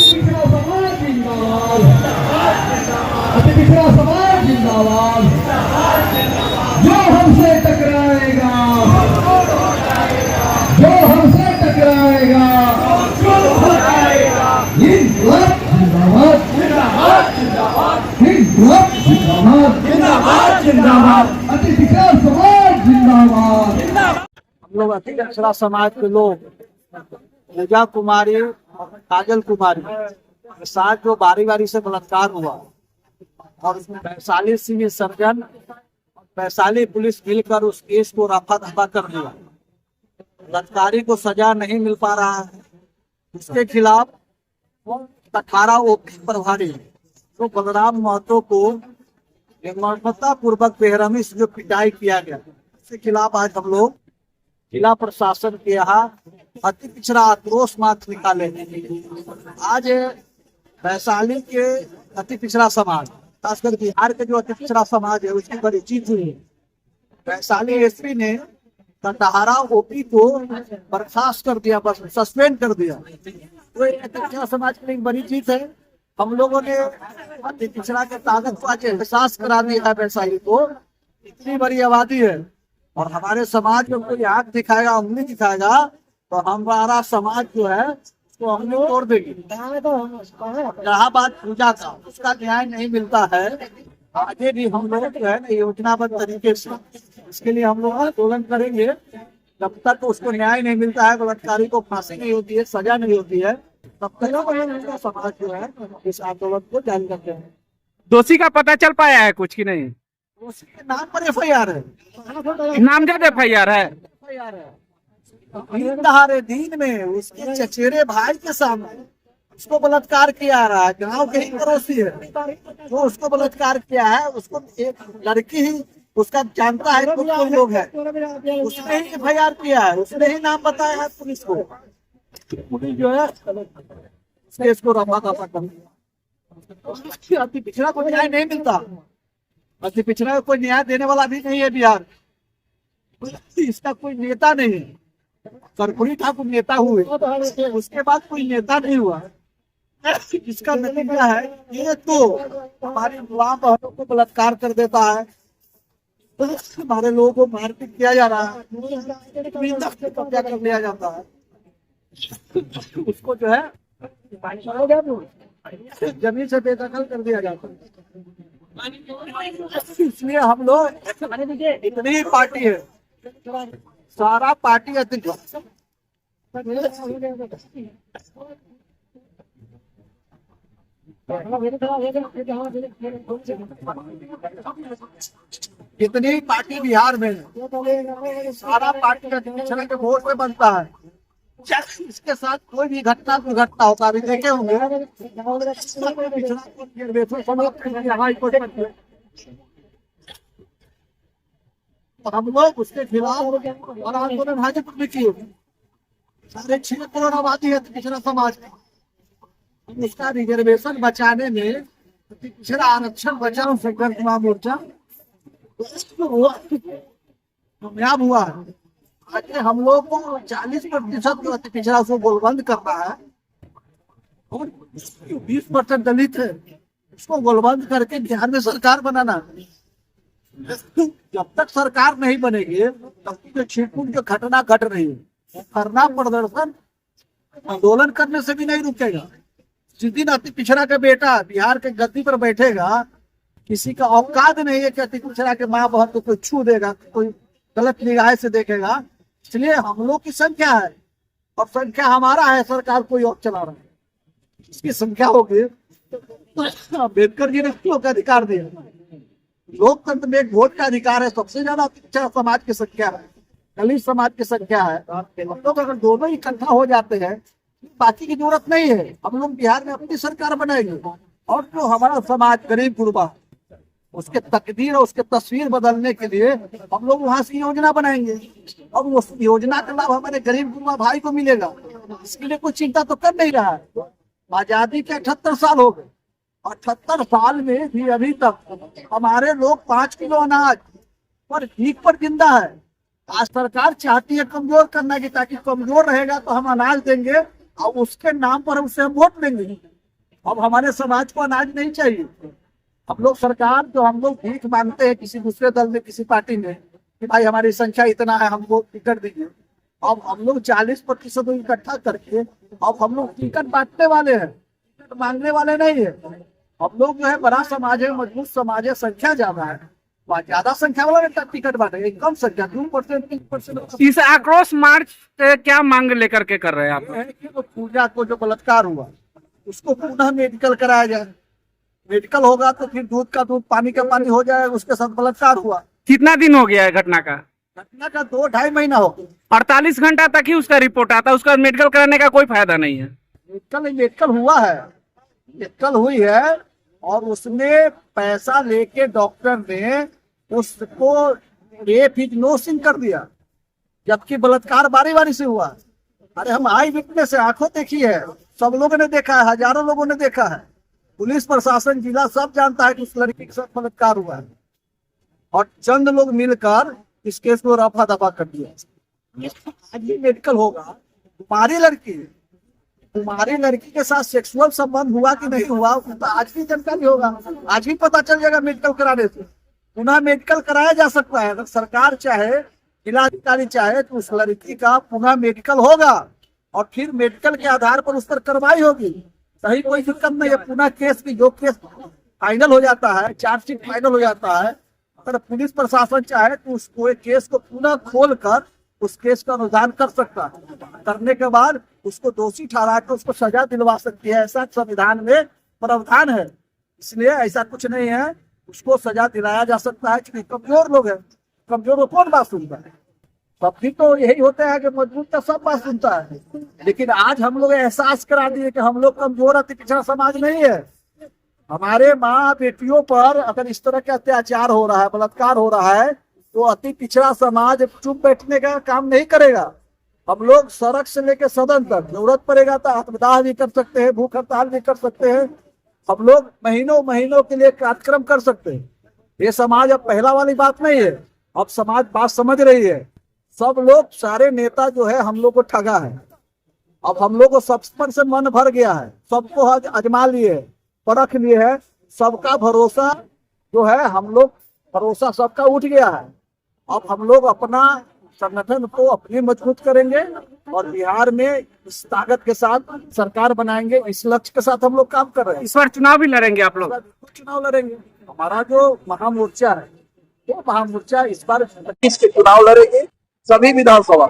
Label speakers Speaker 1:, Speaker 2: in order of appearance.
Speaker 1: पिछड़ा समाज जिंदाबाद, अति पिछड़ा समाज जिंदाबाद। जो हमसे टकराएगा, जो हमसे टकराएगा, इनकलाब जिंदाबाद, इनकलाब जिंदाबाद, जिंदाबाद, अति पिछड़ा समाज जिंदाबाद।
Speaker 2: हम लोग अति पिछड़ा समाज के लोग पूजा कुमारी और काजल कुमारी के साथ जो बारी बारी से बलात्कार हुआ और Vaishali civil surgeon Vaishali police मिलकर उस केस को रफा दफा कर दिया। बलात्कारी को सजा नहीं मिल पा रहा है। उसके खिलाफ 18 ओपी प्रभारी तो बलराम महतो को निर्ममता पूर्वक बेरहमी से जो पिटाई किया गया, उसके खिलाफ आज हम लोग जिला प्रशासन के यहाँ अति पिछड़ा आक्रोश मार्च निकाले। आज वैशाली के अति पिछड़ा समाज, खासकर बिहार के जो अति पिछड़ा समाज है, उसकी बड़ी जीत हुई। वैशाली एसपी ने कटहरा ओपी को बर्खास्त कर दिया, बस सस्पेंड कर दिया। तो अति पिछड़ा समाज के लिए बड़ी जीत है। हम लोगों ने अति पिछड़ा के ताकत को आज एहसास करा दिया है। वैशाली को इतनी बड़ी आबादी है और हमारे समाज में कोई आंख दिखाएगा, उंगली दिखाएगा तो हमारा समाज जो है उसको हम लोग तोड़ देंगे। जहाँ बात पूजा का, उसका न्याय नहीं मिलता है। आगे भी हम लोग जो है ना योजनाबद्ध तरीके से इसके लिए हम लोग आंदोलन करेंगे। जब तक उसको न्याय नहीं मिलता है, बलात्कारी को फांसी नहीं होती है, सजा नहीं होती है, तब तक समाज जो है इस आंदोलन को जारी करते हैं।
Speaker 3: दोषी का पता चल पाया है कुछ कि नहीं?
Speaker 2: उसके नाम पर FIR है,
Speaker 3: नामजद FIR है।
Speaker 2: दहाड़े दिन में उसके चचेरे भाई के सामने उसको बलात्कार किया रहा है। गाँव के ही पड़ोसी है जो उसको बलात्कार किया है। उसको एक लड़की ही उसका जानता है, कुछ लोग है, उसने ही FIR किया है, उसने ही नाम बताया है पुलिस को। पुलिस जो है केस को रफा दफा कर दिया। अति पिछड़ा को न्याय नहीं मिलता। अति पिछड़ा को कोई न्याय देने वाला भी नहीं है बिहार। इसका कोई नेता नहीं है। कर्पूरी ठाकुर नेता हुए, उसके बाद कोई नेता नहीं हुआ। इसका नतीजा है ये तो हमारी गुलाम बहनों को बलात्कार कर देता है, हमारे लोगों को मारपीट किया जा रहा है, कब्जा कर लिया जाता है। उसको जो है जमीन से बेदखल कर दिया जाता है। इसलिए हम लोग इतनी पार्टी है, सारा पार्टी अध्यक्ष इतनी पार्टी बिहार में सारा पार्टी अध्यक्ष के वोट में बनता है। इसके साथ कोई भी घटना दुर्घटना होता है, देखे होंगे हम लोग उसके खिलाफ और आंदोलन हाजीपुर में किए। 6.5 करोड़ आबादी है पिछड़ा समाज में। उसका रिजर्वेशन बचाने में पिछड़ा आरक्षण बचाओ संघर्ष मोर्चा कामयाब हुआ है। आज हम लोग को 40% अति पिछड़ा को गोलबंद करना है और 20% दलित है, उसको गोलबंद करके बिहार में सरकार बनाना। जब तक सरकार नहीं बनेगी तब तक जो छिटपुट जो घटना घट रही है, धरना प्रदर्शन आंदोलन करने से भी नहीं रुकेगा। जिस दिन अति पिछड़ा का बेटा बिहार के गद्दी पर बैठेगा, किसी का औकात नहीं है कि अति पिछड़ा के माँ बहन को कोई छू देगा, कोई गलत निगाह से देखेगा। इसलिए हम लोग की संख्या है और संख्या हमारा है, सरकार कोई और चला रहा है। इसकी संख्या होगी। अम्बेडकर जी ने लोक का अधिकार दिया, लोकतंत्र में वोट का अधिकार है। सबसे ज्यादा पिछड़ा समाज की संख्या है, दलित समाज की संख्या है। हम लोग अगर दोनों इकट्ठा हो जाते हैं, बाकी की जरूरत नहीं है। हम लोग बिहार में अपनी सरकार बनाएंगे और जो हमारा समाज गरीब गुरबा उसके तकदीर और उसके तस्वीर बदलने के लिए हम लोग वहां से योजना बनाएंगे और उस योजना का लाभ हमारे गरीब गुरबा भाई को मिलेगा। इसके लिए कोई चिंता तो कर नहीं रहा है। आजादी के 78 साल हो गए, 78 साल में भी अभी तक हमारे लोग 5 किलो अनाज पर भीख पर जिंदा है। आज सरकार चाहती है कमजोर करना की, ताकि कमजोर रहेगा तो हम अनाज देंगे और उसके नाम पर उससे हम वोट लेंगे। अब हमारे समाज को अनाज नहीं चाहिए। हम लोग सरकार जो हम लोग भीख मांगते हैं किसी दूसरे दल में, किसी पार्टी में, कि भाई हमारी संख्या इतना है, हमको टिकट दीजिए। अब हम लोग 40% इकट्ठा करके अब हम लोग टिकट बांटने वाले हैं, टिकट मांगने वाले नहीं है। हम लोग जो है बड़ा समाज है, मजबूत समाज है, संख्या ज्यादा है, वहाँ ज्यादा संख्या वाला टिकट बांटेंगे, कम संख्या 2%, 3%।
Speaker 3: इस आक्रोश मार्च से क्या मांग लेकर के कर रहे हैं आप?
Speaker 2: है कि तो पूजा को जो बलात्कार हुआ उसको पुनः मेडिकल कराया जाए। मेडिकल होगा तो फिर दूध का दूध, पानी का पानी हो जाएगा। उसके साथ बलात्कार हुआ,
Speaker 3: कितना दिन हो गया है घटना का?
Speaker 2: घटना का 2-2.5 महीना हो गया।
Speaker 3: 48 घंटा तक ही उसका रिपोर्ट आता है, उसका मेडिकल कराने का कोई फायदा नहीं है।
Speaker 2: मेडिकल हुआ है, मेडिकल हुई है, और उसने पैसा लेके डॉक्टर ने उसको रेप इज नो सिन कर दिया, जबकि बलात्कार बारी बारी से हुआ। अरे हम आई विटनेस है, आंखों देखी है, सब लोगों ने देखा है, हजारों लोगों ने देखा है, पुलिस प्रशासन जिला सब जानता है कि उस लड़की के साथ बलात्कार हुआ है, और चंद लोग मिलकर इस केस को रफा दफा कर दिया। आज भी मेडिकल होगा। तुम्हारी लड़की के साथ सेक्सुअल संबंध हुआ कि नहीं हुआ तो आज भी जानकारी होगा, आज भी पता चल जाएगा मेडिकल कराने से। पुनः मेडिकल कराया जा सकता है, अगर सरकार चाहे, जिलाधिकारी चाहे तो उस लड़की का पुनः मेडिकल होगा, और फिर मेडिकल के आधार पर उस पर कार्रवाई होगी। सही, कोई दिक्कत नहीं है। पुनः केस की जो केस फाइनल हो जाता है, चार्जशीट फाइनल हो जाता है, अगर पुलिस प्रशासन चाहे तो उसको एक केस को पुनः खोलकर उस केस का अनुधान कर सकता है। करने के बाद उसको दोषी ठहरा कर उसको सजा दिलवा सकती है, ऐसा संविधान में प्रावधान है। इसलिए ऐसा कुछ नहीं है, उसको सजा दिलाया जा सकता है। क्योंकि कमजोर लोग हैं, कमजोर को कौन बात सुनता है? सब भी तो यही होता है कि मजबूत का सब बात सुनता है। लेकिन आज हम लोग एहसास करा दिए कि हम लोग कमजोर, अति पिछड़ा समाज नहीं है। हमारे माँ बेटियों पर अगर इस तरह के अत्याचार हो रहा है, बलात्कार हो रहा है, तो अति पिछड़ा समाज चुप बैठने का काम नहीं करेगा। हम लोग सड़क से लेकर सदन तक जरूरत पड़ेगा तो आत्मदाह भी कर सकते हैं, भूख हड़ताल भी कर सकते हैं। हम लोग महीनों महीनों के लिए कार्यक्रम कर सकते हैं। ये समाज अब पहला वाली बात नहीं है, अब समाज बात समझ रही है। सब लोग, सारे नेता जो है हम लोग को ठगा है। अब हम लोग को सब पर से मन भर गया है, सबको आजमा लिए, परख लिए है, सबका भरोसा जो है, हम लोग भरोसा सबका उठ गया है। अब हम लोग अपना संगठन को अपने मजबूत करेंगे और बिहार में इस ताकत के साथ सरकार बनाएंगे। इस लक्ष्य के साथ हम लोग काम कर रहे हैं।
Speaker 3: इस बार चुनाव भी लड़ेंगे आप लोग?
Speaker 2: चुनाव लड़ेंगे। हमारा जो महामोर्चा है, वो महामोर्चा इस बार 25 के चुनाव लड़ेंगे, सभी विधानसभा।